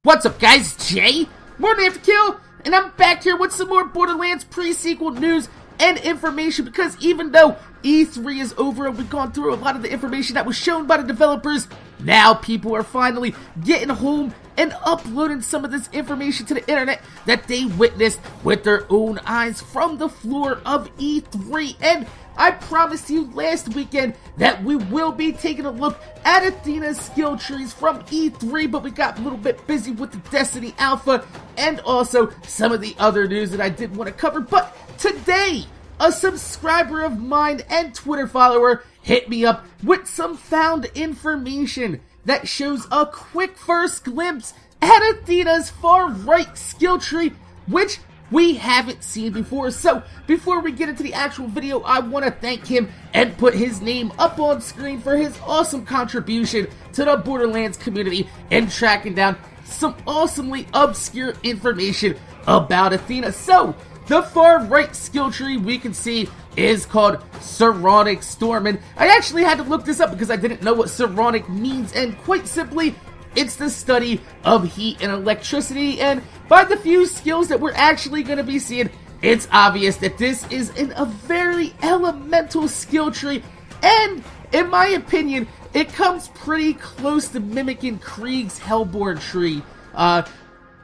What's up, guys? It's Jay, Morninafterkill, and I'm back here with some more Borderlands pre-sequel news and information, because even though E3 is over and we've gone through a lot of the information that was shown by the developers, now people are finally getting home and uploading some of this information to the internet that they witnessed with their own eyes from the floor of E3. And I promised you last weekend that we will be taking a look at Athena's skill trees from E3, but we got a little bit busy with the Destiny Alpha and also some of the other news that I did want to cover. But today, a subscriber of mine and Twitter follower hit me up with some found information that shows a quick first glimpse at Athena's far right skill tree, which we haven't seen before. So before we get into the actual video, I want to thank him and put his name up on screen for his awesome contribution to the Borderlands community and tracking down some awesomely obscure information about Athena. So the far right skill tree we can see is called Ceraunic Storm, and I actually had to look this up because I didn't know what Ceraunic means, and quite simply, it's the study of heat and electricity. And by the few skills that we're actually going to be seeing, it's obvious that this is a very elemental skill tree, and in my opinion, it comes pretty close to mimicking Krieg's Hellborn tree.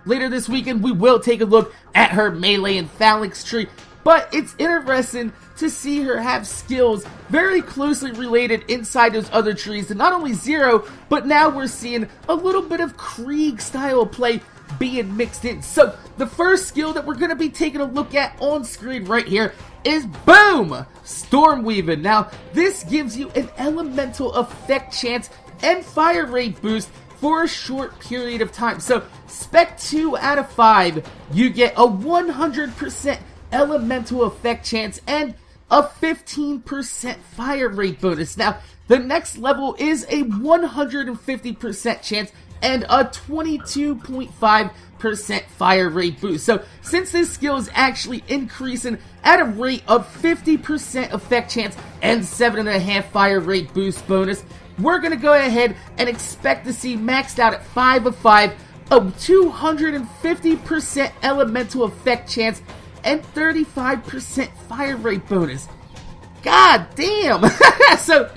Later this weekend, we will take a look at her melee and phalanx tree, but it's interesting to see her have skills very closely related inside those other trees, and not only Zero, but now we're seeing a little bit of Krieg style play being mixed in. So the first skill that we're going to be taking a look at on screen right here is, boom, Stormweaving. Now this gives you an elemental effect chance and fire rate boost for a short period of time. So spec 2 out of 5, you get a 100% elemental effect chance and a 15% fire rate bonus. Now the next level is a 150% chance and a 22.5% fire rate boost. So since this skill is actually increasing at a rate of 50% effect chance and 7.5 fire rate boost bonus, we're going to go ahead and expect to see maxed out at 5 of 5, a 250% elemental effect chance and 35% fire rate bonus. God damn! So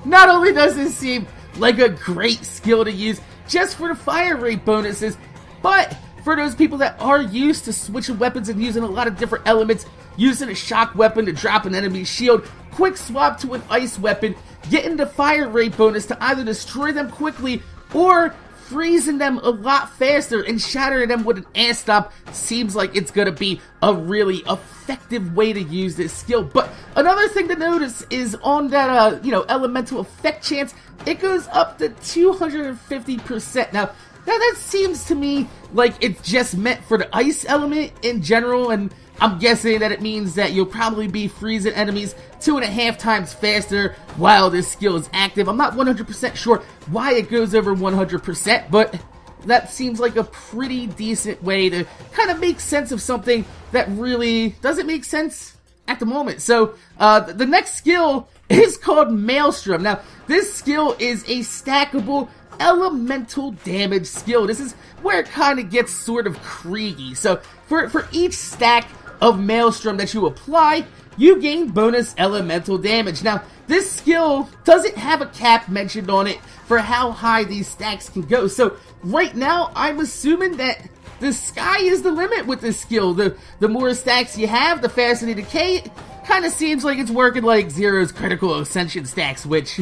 not only does this seem like a great skill to use just for the fire rate bonuses, but for those people that are used to switching weapons and using a lot of different elements, using a shock weapon to drop an enemy's shield, quick swap to an ice weapon, getting the fire rate bonus to either destroy them quickly or freezing them a lot faster and shattering them with an air stop seems like it's gonna be a really effective way to use this skill. But another thing to notice is on that elemental effect chance, it goes up to 250%. Now that seems to me like it's just meant for the ice element in general, and I'm guessing that it means that you'll probably be freezing enemies 2.5 times faster while this skill is active. I'm not 100% sure why it goes over 100%, but that seems like a pretty decent way to kind of make sense of something that really doesn't make sense at the moment. So the next skill is called Maelstrom. Now this skill is a stackable elemental damage skill. This is where it kind of gets sort of Krieg-y. So for each stack of Maelstrom that you apply, you gain bonus elemental damage. Now this skill doesn't have a cap mentioned on it for how high these stacks can go, so right now I'm assuming that the sky is the limit with this skill. The more stacks you have, the faster they decay. It kind of seems like it's working like Zero's critical ascension stacks, which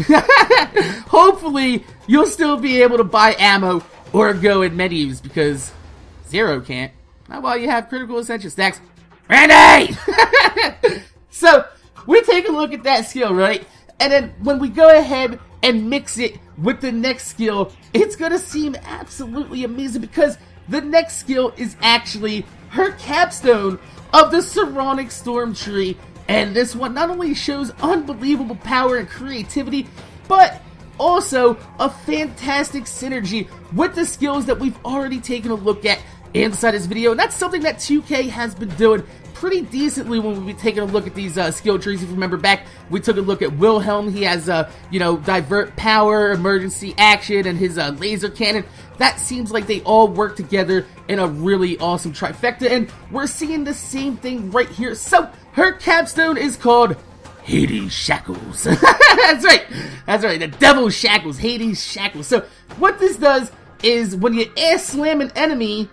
hopefully you'll still be able to buy ammo or go in menus, because Zero can't. Not while you have critical ascension stacks. Randy! So we take a look at that skill, right? And then when we go ahead and mix it with the next skill, it's gonna seem absolutely amazing, because the next skill is actually her capstone of the Ceraunic Storm tree. And this one not only shows unbelievable power and creativity, but also a fantastic synergy with the skills that we've already taken a look at inside this video. And that's something that 2K has been doing pretty decently when we've been taking a look at these skill trees. If you remember back, we took a look at Wilhelm. He has, divert power, emergency action, and his laser cannon. that seems like they all work together in a really awesome trifecta, and we're seeing the same thing right here. So, her capstone is called Hades Shackles. That's right, the Devil's Shackles, Hades Shackles. So, what this does is when you ass slam an enemy,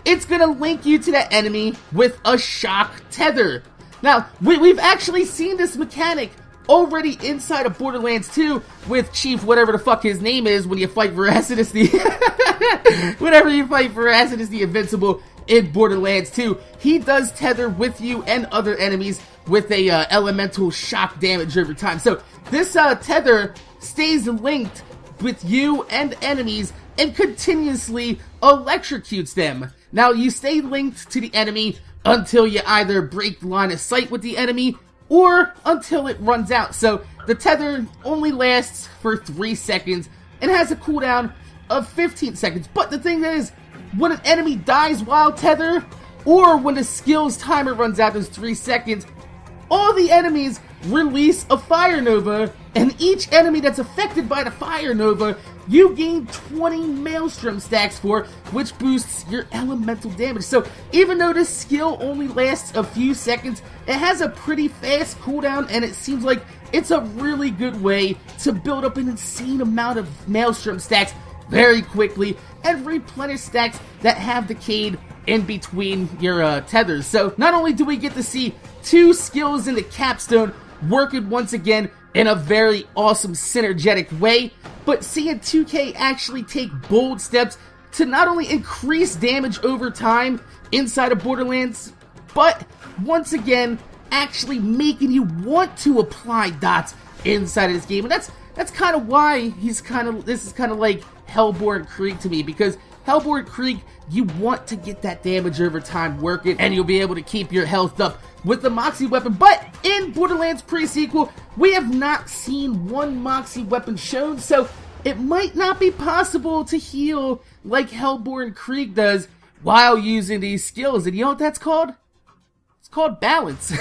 it's gonna link you to that enemy with a shock tether. Now, we've actually seen this mechanic already inside of Borderlands 2 with Chief whatever the fuck his name is when you fight Veracidus whenever you fight Veracidus the Invincible in Borderlands 2. He does tether with you and other enemies with a elemental shock damage over time. So this tether stays linked with you and enemies and continuously electrocutes them. Now, you stay linked to the enemy until you either break line of sight with the enemy or until it runs out. So the tether only lasts for 3 seconds and has a cooldown of 15 seconds. But the thing is, when an enemy dies while tether, or when the skill's timer runs out, those 3 seconds, all the enemies release a fire nova, and each enemy that's affected by the fire nova, you gain 20 maelstrom stacks for, which boosts your elemental damage. So even though this skill only lasts a few seconds, it has a pretty fast cooldown, and it seems like it's a really good way to build up an insane amount of maelstrom stacks very quickly and replenish stacks that have decayed in between your tethers. So not only do we get to see 2 skills in the capstone working once again in a very awesome synergetic way, but seeing 2K actually take bold steps to not only increase damage over time inside of Borderlands, but once again actually making you want to apply dots inside of this game. And that's kind of why this is kind of like Hellborn Creek to me, because Hellborn Creek, you want to get that damage over time working, and you'll be able to keep your health up with the Moxie weapon. But in Borderlands Presequel, we have not seen one Moxie weapon shown, so it might not be possible to heal like Hellborn Creek does while using these skills. And you know what that's called? It's called balance.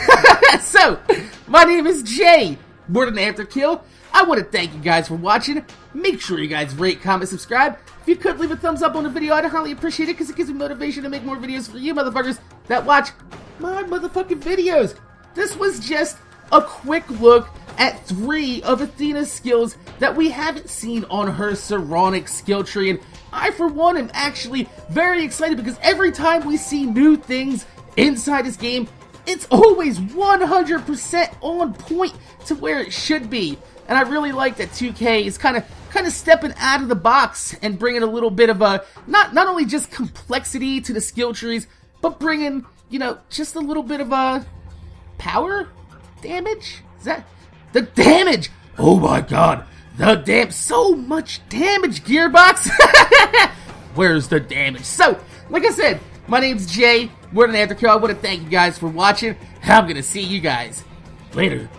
So, my name is Jay, Morninafterkill. I want to thank you guys for watching. Make sure you guys rate, comment, subscribe. If you could leave a thumbs up on the video, I'd highly appreciate it, because it gives me motivation to make more videos for you motherfuckers that watch my motherfucking videos. This was just a quick look at 3 of Athena's skills that we haven't seen on her Ceraunic skill tree, and I for one am actually very excited, because every time we see new things inside this game, it's always 100% on point to where it should be. And I really like that 2K is kind of stepping out of the box and bringing a little bit of a, not only just complexity to the skill trees, but bringing, you know, just a little bit of a power damage? Is that the damage? Oh my god, the damn, so much damage, Gearbox. Where's the damage? So, like I said, my name's Jay, Morninafterkill. I want to thank you guys for watching, and I'm gonna see you guys later.